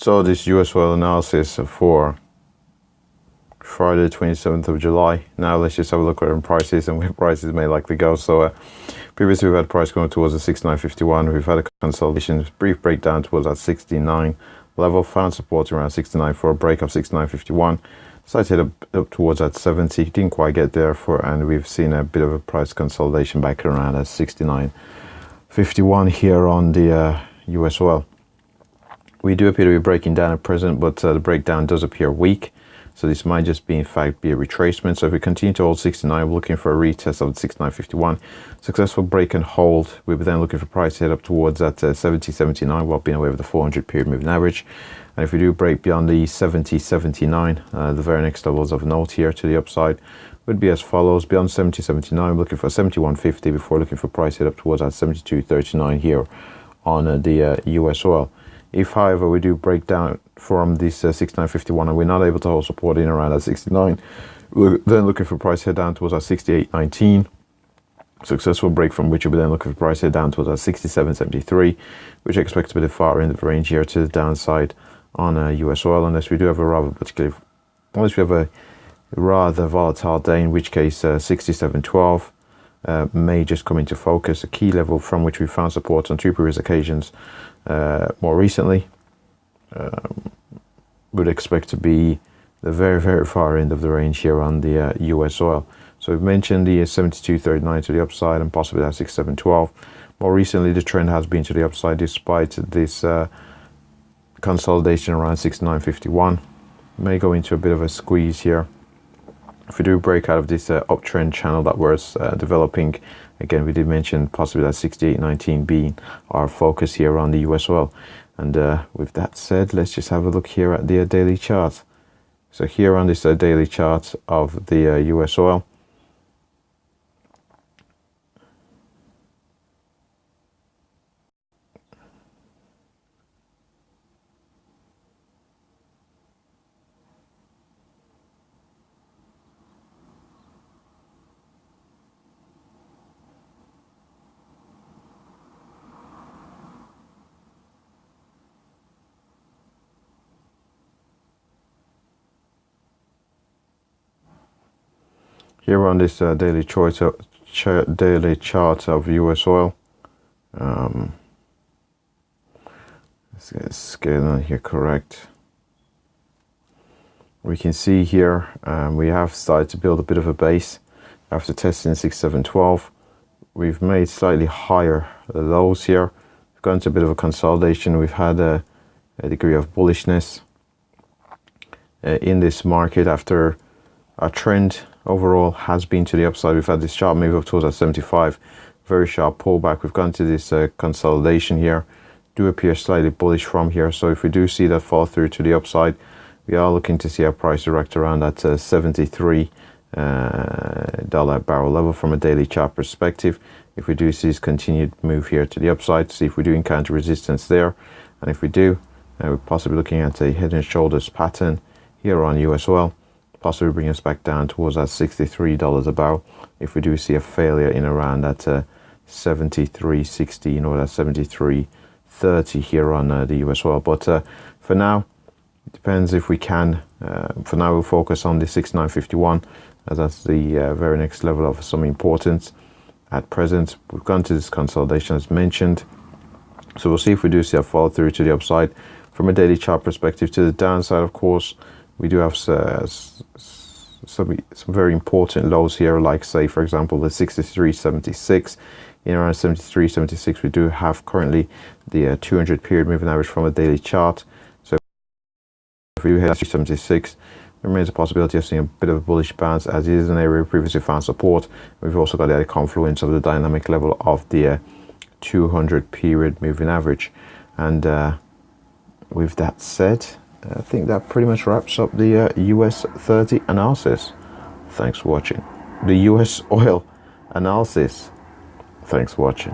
So this US oil analysis for Friday 27th of July. Now let's just have a look at our prices and where prices may likely go. So previously we've had price going towards the 69.51. We've had a consolidation, brief breakdown towards that 69 level, found support around 69 for a break of 69.51. Started up towards that 70, didn't quite get there and we've seen a bit of a price consolidation back around at 69.51 here on the US oil. We do appear to be breaking down at present, but the breakdown does appear weak. So this might just be, in fact, be a retracement. So if we continue to hold 69, we're looking for a retest of the 69.51. Successful break and hold. We're then looking for price to head up towards that 70.79 while being away with the 400 period moving average. And if we do break beyond the 70.79, the very next levels of note here to the upside would be as follows. Beyond 70.79, we're looking for 71.50 before looking for price to head up towards that 72.39 here on the US oil. If, however, we do break down from this 69.51 and we're not able to hold support in around that 69, we're then looking for price head down towards that 68.19. Successful break from which we'll be then looking for price head down towards that 67.73, which I expect to be the far end of the range here to the downside on US oil, unless we have a rather volatile day, in which case 67.12 may just come into focus, a key level from which we found support on two previous occasions. More recently, would expect to be the very, very far end of the range here on the US oil. So we've mentioned the 72.39 to the upside and possibly that 67.12. More recently, the trend has been to the upside despite this consolidation around 69.51. May go into a bit of a squeeze here. If we do break out of this uptrend channel that was developing, again, we did mention possibly that 68.19 being our focus here on the US oil. And with that said, let's just have a look here at the daily chart. So here on this daily chart of the US oil, here on this daily chart of US oil. Let's get scale on here correct. We can see here we have started to build a bit of a base after testing 67.12. We've made slightly higher lows here. We've gone to a bit of a consolidation. We've had a degree of bullishness in this market after our trend overall has been to the upside. We've had this sharp move up towards that 75, very sharp pullback. We've gone to this consolidation here. Do appear slightly bullish from here. So if we do see that fall through to the upside, we are looking to see our price direct around that $73 barrel level from a daily chart perspective. If we do see this continued move here to the upside, see if we do encounter resistance there. And if we do, we're possibly looking at a head and shoulders pattern here on US oil, possibly bring us back down towards that $63 a barrel if we do see a failure in around that 73.60 or that 73.30 here on the US oil. But for now, it depends if we can. For now, we'll focus on the 69.51 as that's the very next level of some importance. At present, we've gone to this consolidation as mentioned. So we'll see if we do see a fall through to the upside. From a daily chart perspective, to the downside, of course, we do have some very important lows here, like, say, for example, the 63.76. In around 73.76, we do have currently the 200 period moving average from a daily chart. So if we do hit 76, there remains a possibility of seeing a bit of a bullish bounce, as it is an area we previously found support. We've also got the confluence of the dynamic level of the 200 period moving average. And with that said, I think that pretty much wraps up the US 30 analysis. Thanks for watching. The US oil analysis. Thanks for watching.